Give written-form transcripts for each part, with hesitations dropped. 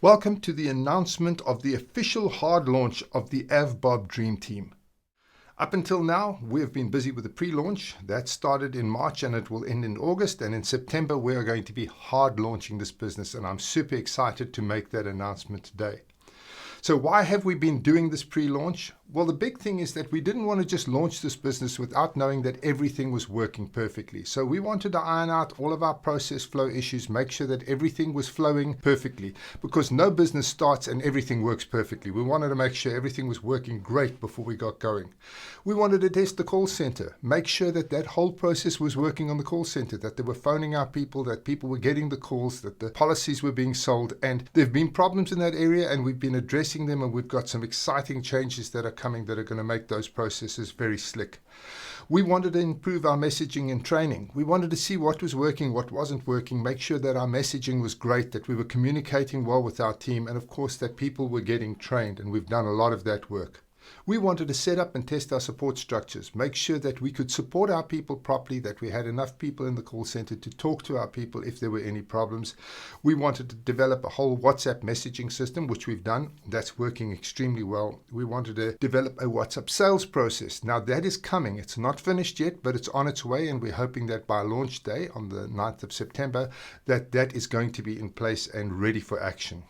Welcome to the announcement of the official hard launch of the Avbob Dream Team. Up until now, we have been busy with the pre-launch. That started in March and it will end in August. And in September, we are going to be hard launching this business. And I'm super excited to make that announcement today. So why have we been doing this pre-launch? Well, the big thing is that we didn't want to just launch this business without knowing that everything was working perfectly. So we wanted to iron out all of our process flow issues, make sure that everything was flowing perfectly, because no business starts and everything works perfectly. We wanted to make sure everything was working great before we got going. We wanted to test the call center, make sure that that whole process was working on the call center, that they were phoning our people, that people were getting the calls, that the policies were being sold. And there have been problems in that area and we've been addressing them, and we've got some exciting changes that are coming that are going to make those processes very slick. We wanted to improve our messaging and training. We wanted to see what was working, what wasn't working, make sure that our messaging was great, that we were communicating well with our team, and of course that people were getting trained, and we've done a lot of that work. We wanted to set up and test our support structures, make sure that we could support our people properly, that we had enough people in the call center to talk to our people if there were any problems. We wanted to develop a whole WhatsApp messaging system, which we've done. That's working extremely well. We wanted to develop a WhatsApp sales process. Now that is coming. It's not finished yet, but it's on its way, and we're hoping that by launch day on the 9th of September, that is going to be in place and ready for action.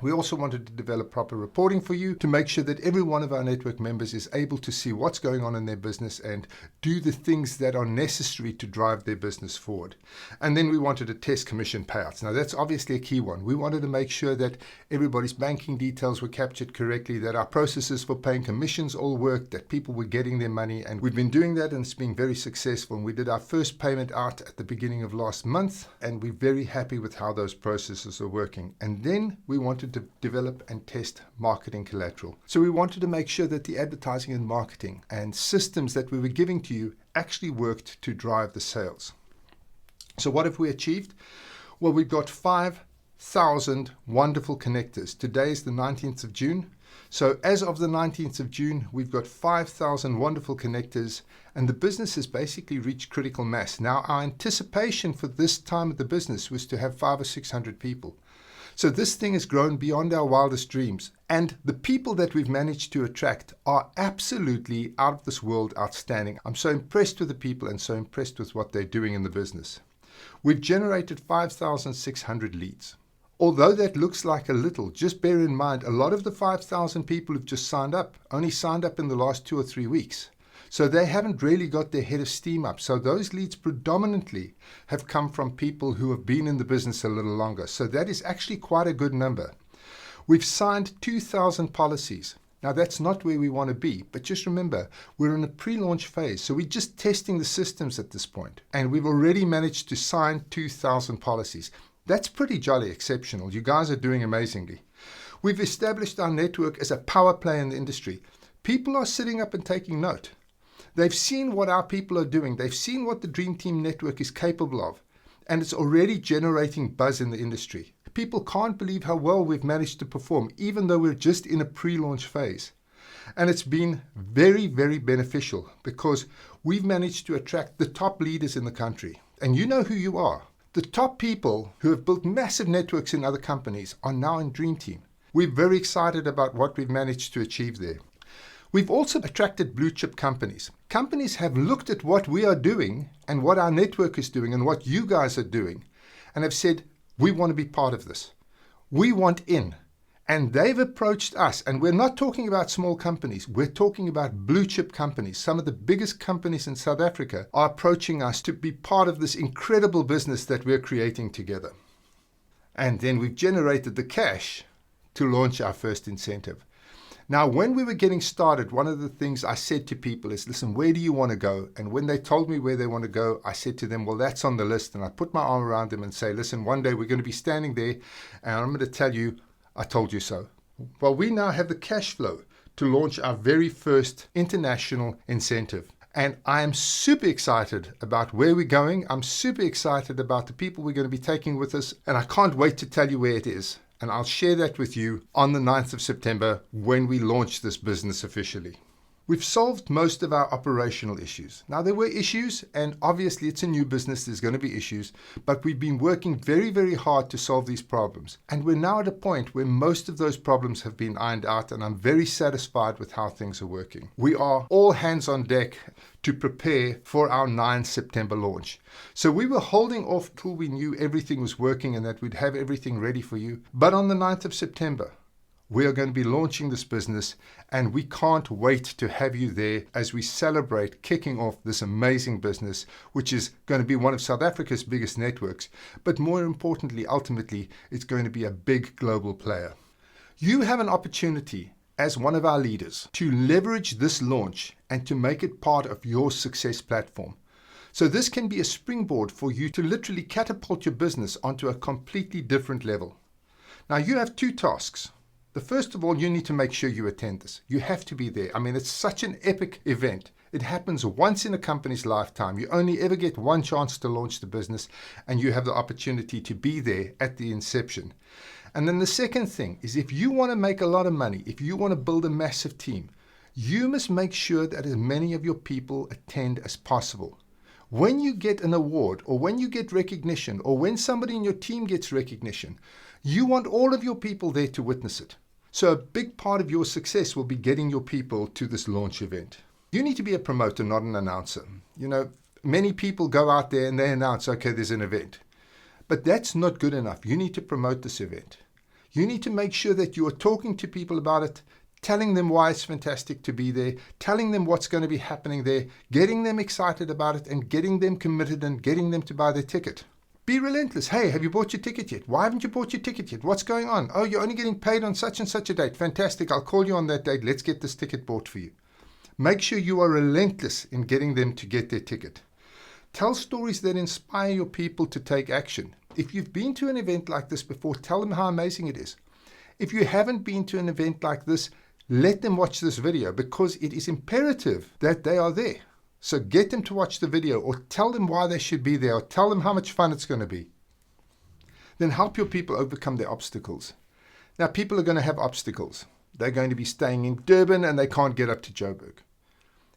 We also wanted to develop proper reporting for you to make sure that every one of our network members is able to see what's going on in their business and do the things that are necessary to drive their business forward. And then we wanted to test commission payouts. Now that's obviously a key one. We wanted to make sure that everybody's banking details were captured correctly, that our processes for paying commissions all worked, that people were getting their money. And we've been doing that and it's been very successful. And we did our first payment out at the beginning of last month, and we're very happy with how those processes are working. And then we wanted to develop and test marketing collateral. So we wanted to make sure that the advertising and marketing and systems that we were giving to you actually worked to drive the sales. So what have we achieved? Well, we've got 5,000 wonderful connectors. Today is the 19th of June. So as of the 19th of June, we've got 5,000 wonderful connectors, and the business has basically reached critical mass. Now, our anticipation for this time of the business was to have 500 or 600 people. So this thing has grown beyond our wildest dreams. And the people that we've managed to attract are absolutely out of this world outstanding. I'm so impressed with the people and so impressed with what they're doing in the business. We've generated 5,600 leads. Although that looks like a little, just bear in mind, a lot of the 5,000 people who've just signed up only signed up in the last 2 or 3 weeks. So they haven't really got their head of steam up. So those leads predominantly have come from people who have been in the business a little longer. So that is actually quite a good number. We've signed 2,000 policies. Now that's not where we want to be, but just remember, we're in a pre-launch phase. So we're just testing the systems at this point. And we've already managed to sign 2,000 policies. That's pretty jolly exceptional. You guys are doing amazingly. We've established our network as a power play in the industry. People are sitting up and taking note. They've seen what our people are doing. They've seen what the Dream Team Network is capable of, and it's already generating buzz in the industry. People can't believe how well we've managed to perform, even though we're just in a pre-launch phase. And it's been very, very beneficial because we've managed to attract the top leaders in the country. And you know who you are. The top people who have built massive networks in other companies are now in Dream Team. We're very excited about what we've managed to achieve there. We've also attracted blue chip companies. Companies have looked at what we are doing and what our network is doing and what you guys are doing and have said, we want to be part of this. We want in. And they've approached us, and we're not talking about small companies. We're talking about blue chip companies. Some of the biggest companies in South Africa are approaching us to be part of this incredible business that we're creating together. And then we've generated the cash to launch our first incentive. Now, when we were getting started, one of the things I said to people is, listen, where do you want to go? And when they told me where they want to go, I said to them, well, that's on the list. And I put my arm around them and say, listen, one day we're going to be standing there and I'm going to tell you, I told you so. Well, we now have the cash flow to launch our very first international incentive. And I am super excited about where we're going. I'm super excited about the people we're going to be taking with us. And I can't wait to tell you where it is. And I'll share that with you on the 9th of September when we launch this business officially. We've solved most of our operational issues. Now, there were issues, and obviously it's a new business, there's going to be issues, but we've been working very, very hard to solve these problems. And we're now at a point where most of those problems have been ironed out, and I'm very satisfied with how things are working. We are all hands on deck to prepare for our 9 September launch. So we were holding off till we knew everything was working and that we'd have everything ready for you. But on the 9th of September, we are going to be launching this business, and we can't wait to have you there as we celebrate kicking off this amazing business, which is going to be one of South Africa's biggest networks. But more importantly, ultimately, it's going to be a big global player. You have an opportunity as one of our leaders to leverage this launch and to make it part of your success platform. So this can be a springboard for you to literally catapult your business onto a completely different level. Now, you have 2 tasks. The first of all, you need to make sure you attend this. You have to be there. I mean, it's such an epic event. It happens once in a company's lifetime. You only ever get one chance to launch the business, and you have the opportunity to be there at the inception. And then the second thing is, if you want to make a lot of money, if you want to build a massive team, you must make sure that as many of your people attend as possible. When you get an award, or when you get recognition, or when somebody in your team gets recognition, you want all of your people there to witness it. So a big part of your success will be getting your people to this launch event. You need to be a promoter, not an announcer. You know, many people go out there and they announce, okay, there's an event. But that's not good enough. You need to promote this event. You need to make sure that you are talking to people about it, telling them why it's fantastic to be there, telling them what's going to be happening there, getting them excited about it, and getting them committed and getting them to buy their ticket. Be relentless. Hey, have you bought your ticket yet? Why haven't you bought your ticket yet? What's going on? Oh, you're only getting paid on such and such a date. Fantastic. I'll call you on that date. Let's get this ticket bought for you. Make sure you are relentless in getting them to get their ticket. Tell stories that inspire your people to take action. If you've been to an event like this before, tell them how amazing it is. If you haven't been to an event like this, let them watch this video, because it is imperative that they are there. So get them to watch the video, or tell them why they should be there, or tell them how much fun it's going to be. Then help your people overcome their obstacles. Now, people are going to have obstacles. They're going to be staying in Durban and they can't get up to Joburg.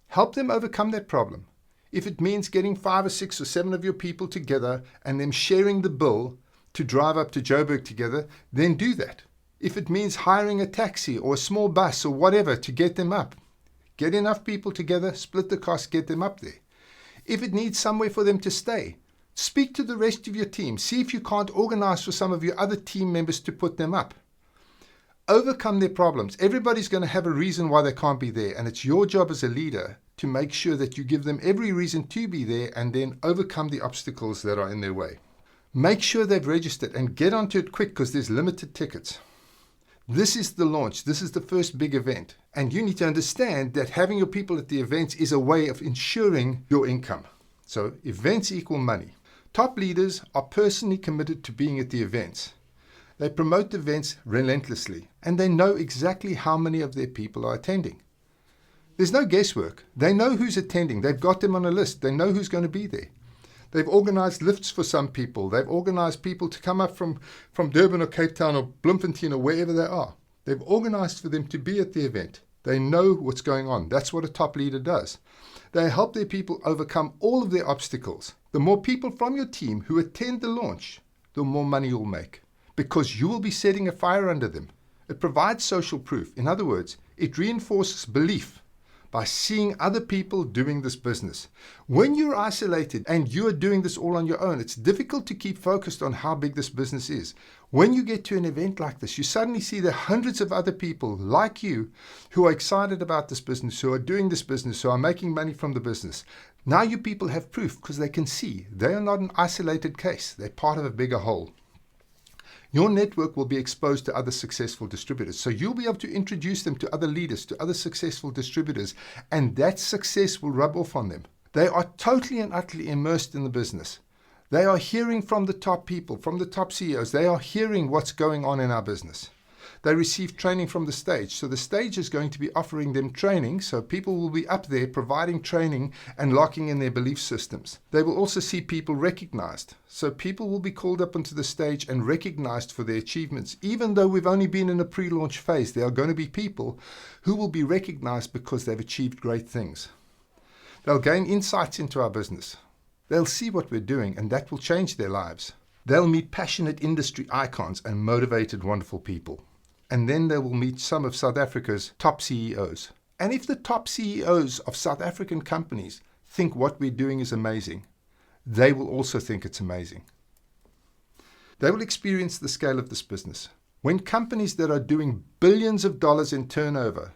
Help them overcome that problem. If it means getting 5 or 6 or 7 of your people together and them sharing the bill to drive up to Joburg together, then do that. If it means hiring a taxi or a small bus or whatever to get them up, get enough people together, split the cost, get them up there. If it needs somewhere for them to stay, speak to the rest of your team. See if you can't organize for some of your other team members to put them up. Overcome their problems. Everybody's going to have a reason why they can't be there, and it's your job as a leader to make sure that you give them every reason to be there and then overcome the obstacles that are in their way. Make sure they've registered and get onto it quick, because there's limited tickets. This is the launch. This is the first big event. And you need to understand that having your people at the events is a way of ensuring your income. So events equal money. Top leaders are personally committed to being at the events. They promote the events relentlessly, and they know exactly how many of their people are attending. There's no guesswork. They know who's attending. They've got them on a list. They know who's going to be there. They've organized lifts for some people. They've organized people to come up from Durban or Cape Town or Bloemfontein or wherever they are. They've organized for them to be at the event. They know what's going on. That's what a top leader does. They help their people overcome all of their obstacles. The more people from your team who attend the launch, the more money you'll make, because you will be setting a fire under them. It provides social proof. In other words, it reinforces belief by seeing other people doing this business. When you're isolated and you are doing this all on your own, it's difficult to keep focused on how big this business is. When you get to an event like this, you suddenly see there are hundreds of other people like you who are excited about this business, who are doing this business, who are making money from the business. Now you people have proof, because they can see they are not an isolated case. They're part of a bigger whole. Your network will be exposed to other successful distributors. So you'll be able to introduce them to other leaders, to other successful distributors, and that success will rub off on them. They are totally and utterly immersed in the business. They are hearing from the top people, from the top CEOs. They are hearing what's going on in our business. They receive training from the stage. So the stage is going to be offering them training. So people will be up there providing training and locking in their belief systems. They will also see people recognized. So people will be called up onto the stage and recognized for their achievements. Even though we've only been in a pre-launch phase, there are going to be people who will be recognized because they've achieved great things. They'll gain insights into our business. They'll see what we're doing, and that will change their lives. They'll meet passionate industry icons and motivated, wonderful people. And then they will meet some of South Africa's top CEOs. And if the top CEOs of South African companies think what we're doing is amazing, they will also think it's amazing. They will experience the scale of this business. When companies that are doing billions of dollars in turnover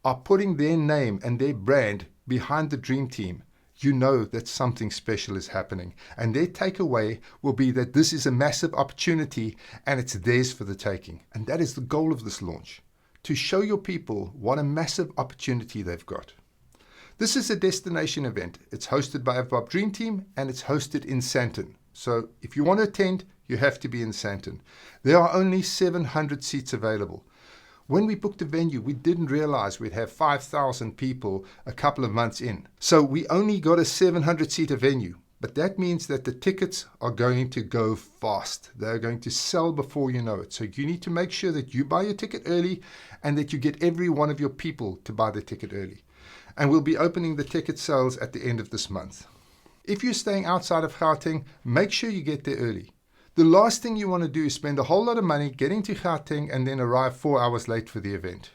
are putting their name and their brand behind the Dream Team, you know that something special is happening. And their takeaway will be that this is a massive opportunity and it's theirs for the taking. And that is the goal of this launch, to show your people what a massive opportunity they've got. This is a destination event. It's hosted by Avbob Dream Team and it's hosted in Sandton. So if you want to attend, you have to be in Sandton. There are only 700 seats available. When we booked the venue, we didn't realize we'd have 5,000 people a couple of months in. So we only got a 700-seater venue. But that means that the tickets are going to go fast. They're going to sell before you know it. So you need to make sure that you buy your ticket early and that you get every one of your people to buy the ticket early. And we'll be opening the ticket sales at the end of this month. If you're staying outside of Gauteng, make sure you get there early. The last thing you want to do is spend a whole lot of money getting to Gauteng and then arrive 4 hours late for the event.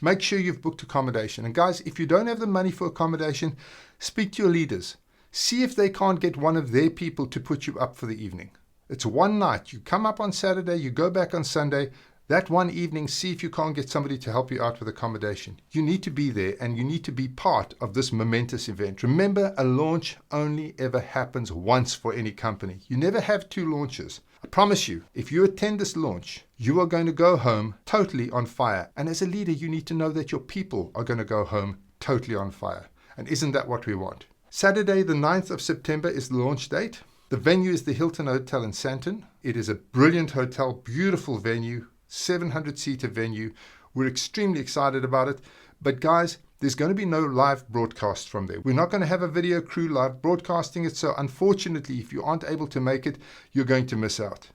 Make sure you've booked accommodation. And guys, if you don't have the money for accommodation, speak to your leaders. See if they can't get one of their people to put you up for the evening. It's one night. You come up on Saturday, you go back on Sunday. That one evening, see if you can't get somebody to help you out with accommodation. You need to be there and you need to be part of this momentous event. Remember, a launch only ever happens once for any company. You never have two launches. I promise you, if you attend this launch, you are going to go home totally on fire. And as a leader, you need to know that your people are going to go home totally on fire. And isn't that what we want? Saturday, the 9th of September is the launch date. The venue is the Hilton Hotel in Sandton. It is a brilliant hotel, beautiful venue. 700-seater venue. We're extremely excited about it. But guys, there's going to be no live broadcast from there. We're not going to have a video crew live broadcasting it. So unfortunately, if you aren't able to make it, you're going to miss out.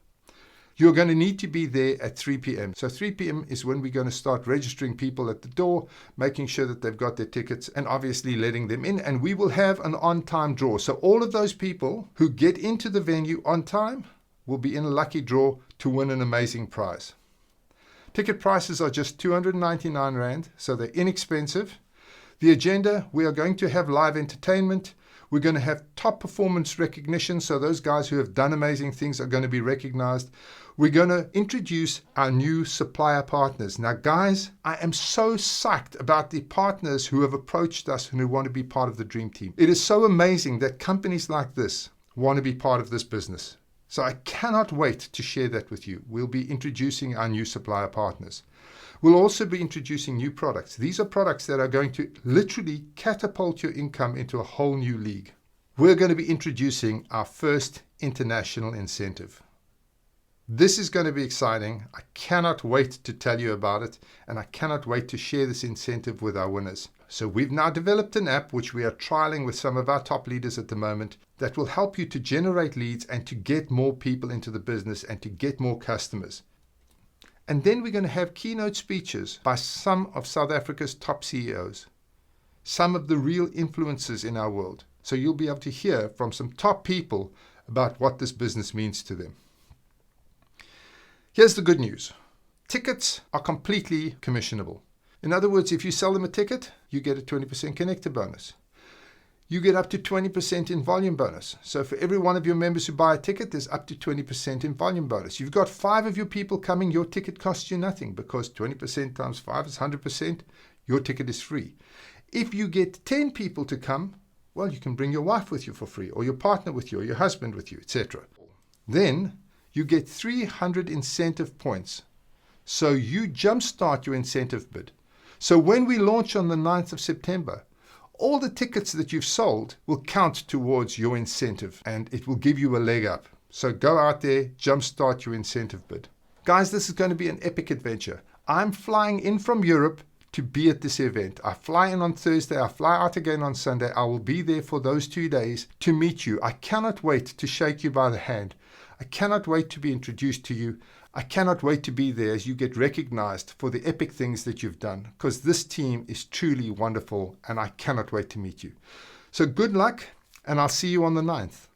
You're going to need to be there at 3 p.m. So 3 p.m. is when we're going to start registering people at the door, making sure that they've got their tickets and obviously letting them in. And we will have an on-time draw. So all of those people who get into the venue on time will be in a lucky draw to win an amazing prize. Ticket prices are just 299 Rand, so they're inexpensive. The agenda, we are going to have live entertainment. We're going to have top performance recognition, so those guys who have done amazing things are going to be recognized. We're going to introduce our new supplier partners. Now, guys, I am so psyched about the partners who have approached us and who want to be part of the Dream Team. It is so amazing that companies like this want to be part of this business. So I cannot wait to share that with you. We'll be introducing our new supplier partners. We'll also be introducing new products. These are products that are going to literally catapult your income into a whole new league. We're going to be introducing our first international incentive. This is going to be exciting. I cannot wait to tell you about it, and I cannot wait to share this incentive with our winners. So we've now developed an app which we are trialing with some of our top leaders at the moment that will help you to generate leads and to get more people into the business and to get more customers. And then we're going to have keynote speeches by some of South Africa's top CEOs, some of the real influencers in our world. So you'll be able to hear from some top people about what this business means to them. Here's the good news. Tickets are completely commissionable. In other words, if you sell them a ticket, you get a 20% connector bonus. You get up to 20% in volume bonus. So for every one of your members who buy a ticket, there's up to 20% in volume bonus. You've got 5 of your people coming, your ticket costs you nothing because 20% times 5 is 100%. Your ticket is free. If you get 10 people to come, well, you can bring your wife with you for free, or your partner with you, or your husband with you, etc. Then you get 300 incentive points. So you jumpstart your incentive bid. So when we launch on the 9th of September, all the tickets that you've sold will count towards your incentive and it will give you a leg up. So go out there, jumpstart your incentive bid. Guys, this is going to be an epic adventure. I'm flying in from Europe to be at this event. I fly in on Thursday, I fly out again on Sunday. I will be there for those 2 days to meet you. I cannot wait to shake you by the hand. I cannot wait to be introduced to you. I cannot wait to be there as you get recognized for the epic things that you've done, because this team is truly wonderful and I cannot wait to meet you. So good luck, and I'll see you on the 9th.